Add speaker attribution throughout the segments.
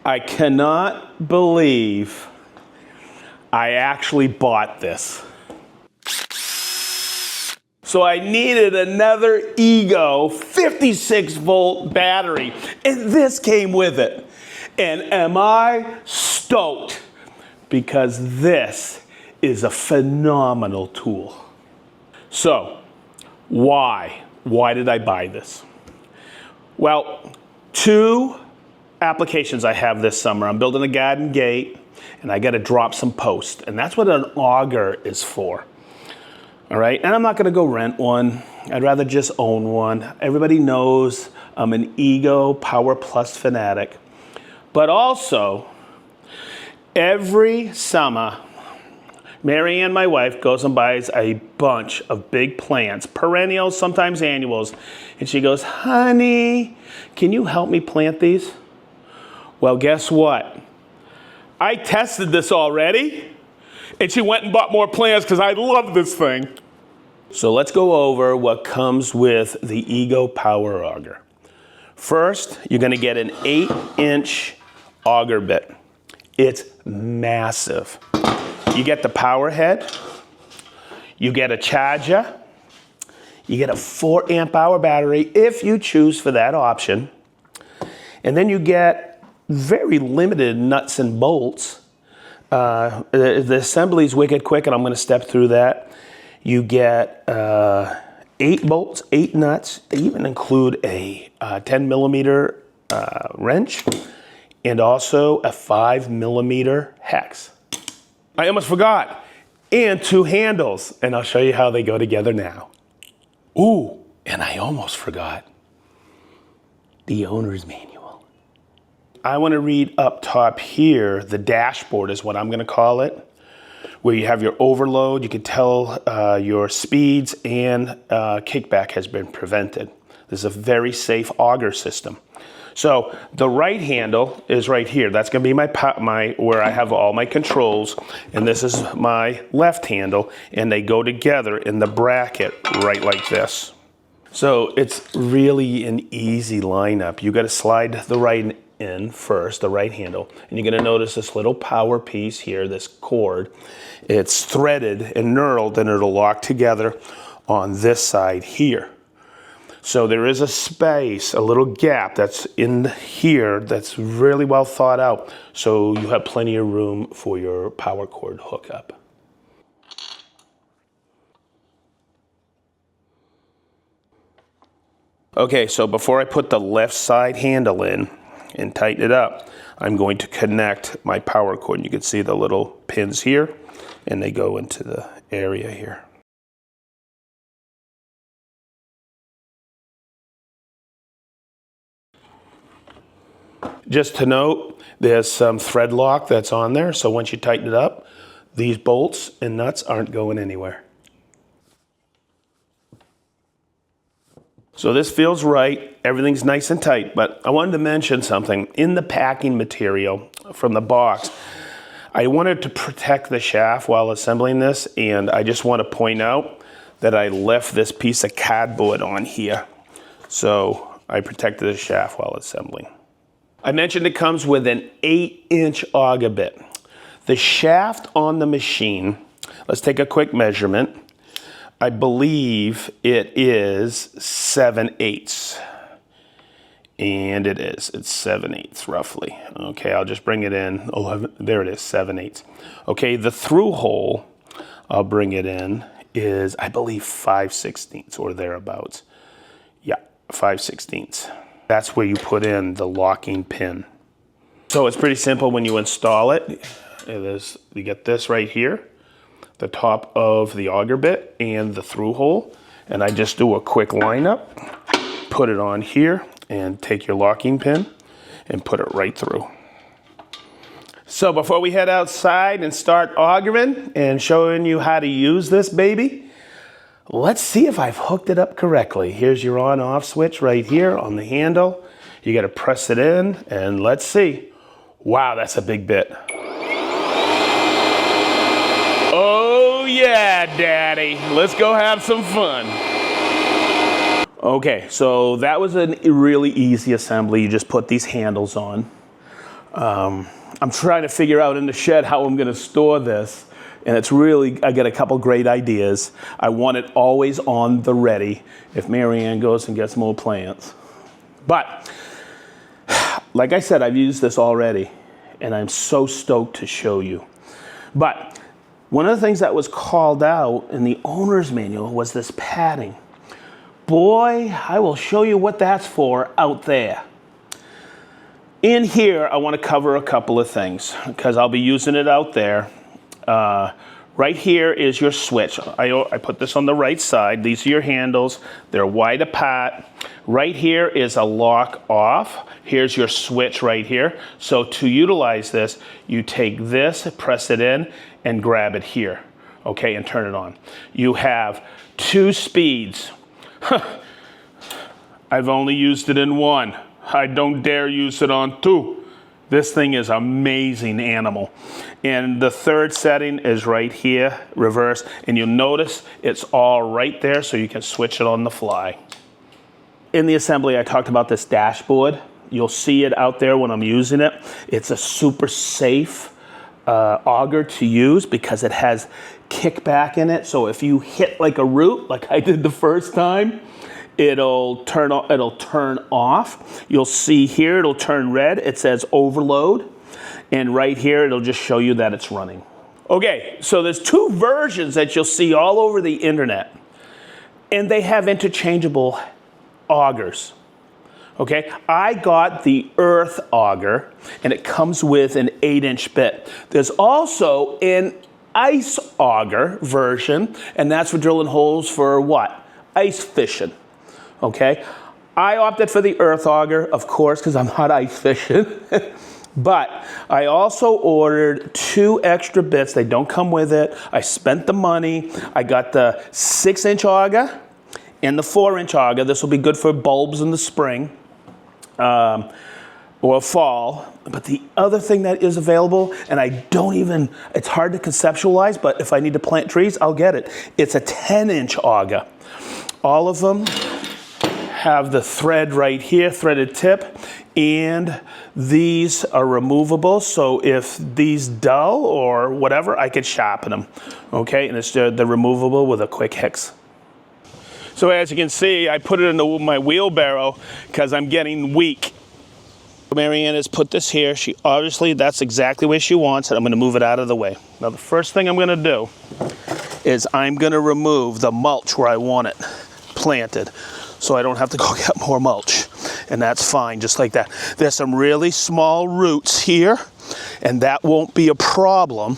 Speaker 1: I cannot believe I actually bought this. So I needed another EGO 56-volt battery, and this came with it. And am I stoked? Because this is a phenomenal tool. So, why? Why did I buy this? Well, 2 applications I have this summer. I'm building a garden gate, and I got to drop some posts, and that's what an auger is for. All right, and I'm not gonna go rent one. I'd rather just own one. Everybody knows I'm an EGO Power Plus fanatic. But also, every summer, Mary Ann, my wife, goes and buys a bunch of big plants, perennials, sometimes annuals, and she goes, honey, can you help me plant these? Well, guess what? I tested this already, and she went and bought more plants because I love this thing. So let's go over what comes with the EGO Power Auger. First, you're gonna get an 8-inch auger bit. It's massive. You get the power head, you get a charger, you get a 4 amp hour battery if you choose for that option, and then you get very limited nuts and bolts. The assembly is wicked quick, and I'm going to step through that. You get 8 bolts, 8 nuts. They even include a 10 millimeter wrench and also a 5 millimeter hex. I almost forgot. And 2 handles, and I'll show you how they go together now. Ooh, and I almost forgot the owner's manual. I want to read up top here, the dashboard is what I'm going to call it, where you have your overload. You can tell your speeds and kickback has been prevented. This is a very safe auger system. So the right handle is right here. That's going to be my where I have all my controls, and this is my left handle, and they go together in the bracket right like this. So it's really an easy lineup. You got to slide the right in first, the right handle, and you're going to notice this little power piece here, this cord. It's threaded and knurled, and it'll lock together on this side here. So there is a space, a little gap that's in here that's really well thought out. So you have plenty of room for your power cord hookup. Okay, so before I put the left side handle in and tighten it up, I'm going to connect my power cord. You can see the little pins here, and they go into the area here. Just to note, there's some thread lock that's on there, so once you tighten it up, these bolts and nuts aren't going anywhere. So this feels right, everything's nice and tight, but I wanted to mention something. In the packing material from the box, I wanted to protect the shaft while assembling this, and I just want to point out that I left this piece of cardboard on here. So I protected the shaft while assembling. I mentioned it comes with an 8-inch auger bit. The shaft on the machine, let's take a quick measurement. I believe it is 7/8. And it is, it's 7/8 roughly. Okay, I'll just bring it in, 11, there it is, 7/8. Okay, the through hole, I'll bring it in, is I believe 5/16 or thereabouts. Yeah, 5/16. That's where you put in the locking pin. So it's pretty simple when you install it. You get this right here, the top of the auger bit and the through hole. And I just do a quick lineup, put it on here, and take your locking pin and put it right through. So before we head outside and start augering and showing you how to use this baby, let's see if I've hooked it up correctly. Here's your on-off switch right here on the handle. You got to press it in, and let's see. Wow, that's a big bit. Oh yeah, Daddy. Let's go have some fun. Okay, so that was a really easy assembly. You just put these handles on. I'm trying to figure out in the shed how I'm going to store this. And it's really, I get a couple great ideas. I want it always on the ready if Marianne goes and gets more plants. But, like I said, I've used this already, and I'm so stoked to show you. But one of the things that was called out in the owner's manual was this padding. Boy, I will show you what that's for out there. In here, I want to cover a couple of things because I'll be using it out there. Right here is your switch. I put this on the right side. These are your handles. They're wide apart. Right here is a lock off. Here's your switch right here. So to utilize this, you take this, press it in, and grab it here. Okay, and turn it on. You have 2 speeds. I've only used it in 1. I don't dare use it on 2. This thing is amazing animal. And the 3rd setting is right here, reverse. And you'll notice it's all right there so you can switch it on the fly. In the assembly, I talked about this dashboard. You'll see it out there when I'm using it. It's a super safe auger to use because it has kickback in it. So if you hit like a root, like I did the first time, it'll turn off. You'll see here, it'll turn red. It says overload. And right here, it'll just show you that it's running. Okay, so there's 2 versions that you'll see all over the internet. And they have interchangeable augers. Okay, I got the Earth Auger, and it comes with an 8-inch bit. There's also an Ice Auger version, and that's for drilling holes for what? Ice fishing. Okay, I opted for the Earth Auger, of course, because I'm not ice fishing. But I also ordered 2 extra bits. They don't come with it. I spent the money. I got the 6-inch auger and the 4-inch auger. This will be good for bulbs in the spring or fall. But the other thing that is available, and it's hard to conceptualize, but if I need to plant trees, I'll get it. It's a 10-inch auger. All of them have the thread right here, threaded tip, and these are removable. So if these dull or whatever, I could sharpen them. Okay, and they're removable with a quick hex. So as you can see, I put it in my wheelbarrow because I'm getting weak. Marianne has put this here. Obviously, that's exactly where she wants it. I'm gonna move it out of the way. Now the first thing I'm gonna do is I'm gonna remove the mulch where I want it planted, so I don't have to go get more mulch. And that's fine, just like that. There's some really small roots here, and that won't be a problem,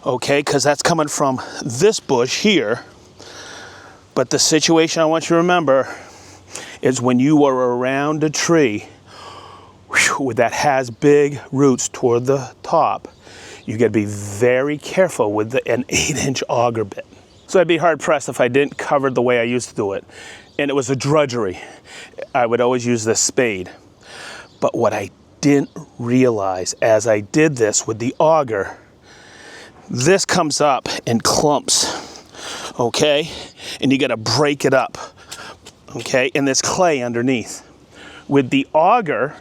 Speaker 1: okay, because that's coming from this bush here. But the situation I want you to remember is when you are around a tree that has big roots toward the top, you gotta be very careful with an 8-inch auger bit. So I'd be hard pressed if I didn't cover the way I used to do it. And it was a drudgery. I would always use this spade. But what I didn't realize as I did this with the auger, this comes up in clumps, okay? And you gotta break it up, okay? And there's clay underneath. With the auger,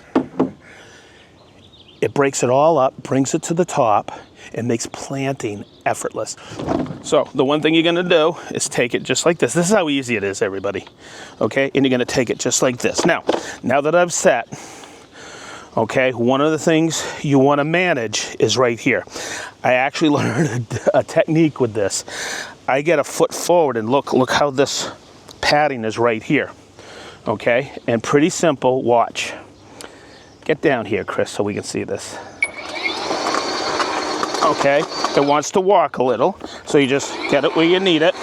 Speaker 1: it breaks it all up, brings it to the top, and makes planting effortless. So the one thing you're gonna do is take it just like this. This is how easy it is, everybody. Okay, and you're gonna take it just like this. Now that I've set, okay, one of the things you wanna manage is right here. I actually learned a technique with this. I get a foot forward and look how this padding is right here. Okay, and pretty simple, watch. Get down here, Chris, so we can see this. Okay, it wants to walk a little, so you just get it where you need it.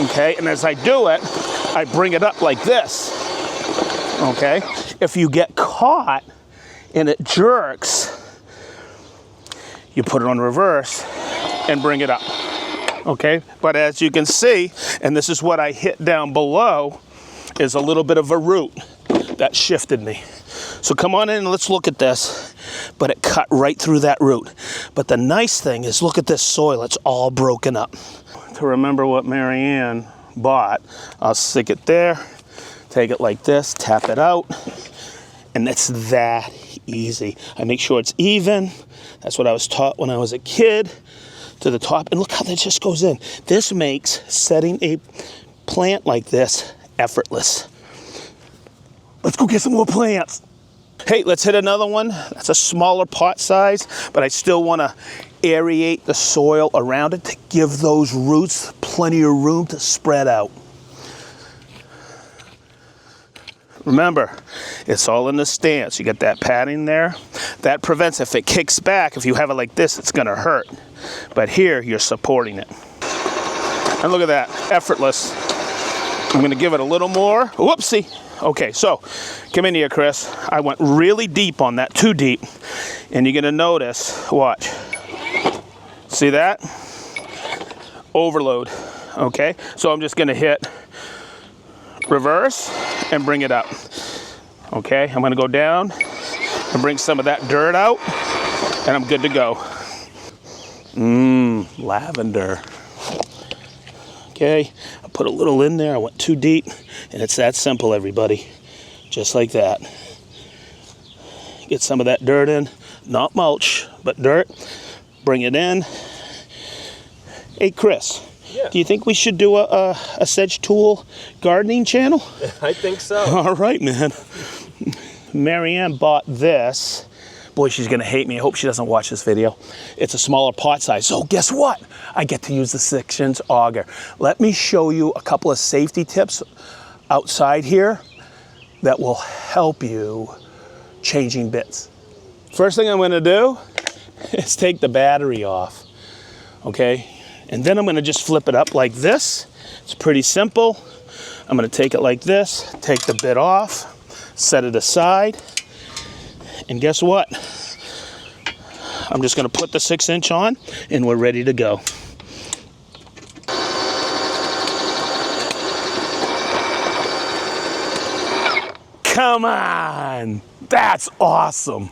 Speaker 1: Okay, and as I do it, I bring it up like this. Okay, if you get caught and it jerks, you put it on reverse and bring it up. Okay, but as you can see, and this is what I hit down below, is a little bit of a root that shifted me. So come on in and let's look at this. But it cut right through that root. But the nice thing is, look at this soil, it's all broken up. To remember what Marianne bought, I'll stick it there, take it like this, tap it out, And it's that easy. I make sure it's even. That's what I was taught when I was a kid, to the top. And look how that just goes in. This makes setting a plant like this effortless. Let's go get some more plants. Hey, let's hit another one. That's a smaller pot size, but I still want to aerate the soil around it to give those roots plenty of room to spread out. Remember, it's all in the stance. You got that padding there. That prevents, if it kicks back, if you have it like this, it's gonna hurt. But here, you're supporting it. And look at that, effortless. I'm gonna give it a little more. Whoopsie. Okay, so, come in here, Chris. I went really deep on that, too deep. And you're gonna notice, watch. See that? Overload, okay? So I'm just gonna hit reverse and bring it up. Okay, I'm gonna go down and bring some of that dirt out, and I'm good to go. Lavender. Okay, I put a little in there. I went too deep, and it's that simple, everybody. Just like that. Get some of that dirt in, not mulch, but dirt. Bring it in. Hey, Chris.
Speaker 2: Yeah.
Speaker 1: Do you think we should do a SedgeTool gardening channel?
Speaker 2: I think so.
Speaker 1: All right, man. Marianne bought this. Boy, she's gonna hate me. I hope she doesn't watch this video. It's a smaller pot size. So guess what? I get to use the SedgeTool auger. Let me show you a couple of safety tips outside here that will help you changing bits. First thing I'm gonna do is take the battery off, okay? And then I'm gonna just flip it up like this. It's pretty simple. I'm gonna take it like this, take the bit off, set it aside, and guess what? I'm just gonna put the 6-inch on, and we're ready to go. Come on, that's awesome.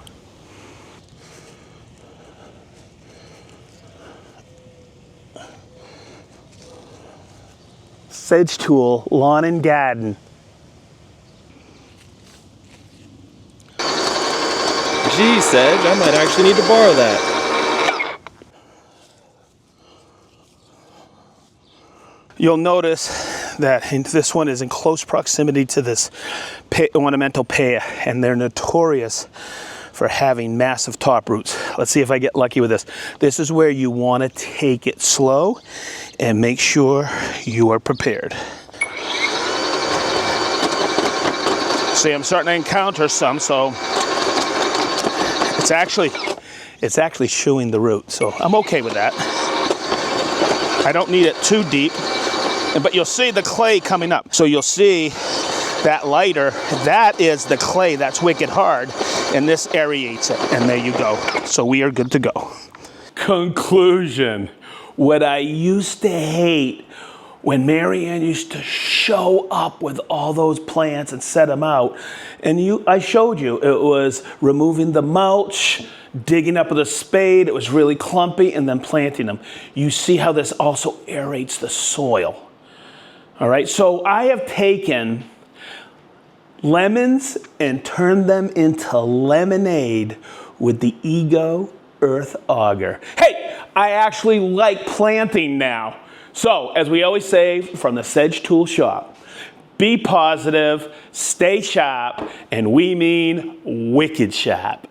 Speaker 1: SedgeTool Lawn and Garden.
Speaker 2: Gee, Sedge, I might actually need to borrow that.
Speaker 1: You'll notice that this one is in close proximity to this ornamental pear, and they're notorious for having massive top roots. Let's see if I get lucky with this. This is where you want to take it slow and make sure you are prepared. See, I'm starting to encounter some, so it's actually chewing the root, so I'm okay with that. I don't need it too deep, but you'll see the clay coming up. So you'll see that lighter, that is the clay that's wicked hard, and this aerates it, and there you go. So we are good to go. Conclusion. What I used to hate when Marianne used to show up with all those plants and set them out, and I showed you, it was removing the mulch, digging up with a spade, it was really clumpy, and then planting them. You see how this also aerates the soil. All right, so I have taken lemons and turned them into lemonade with the EGO Earth Auger. Hey, I actually like planting now. So, as we always say from the SedgeTool shop, be positive, stay sharp, and we mean wicked sharp.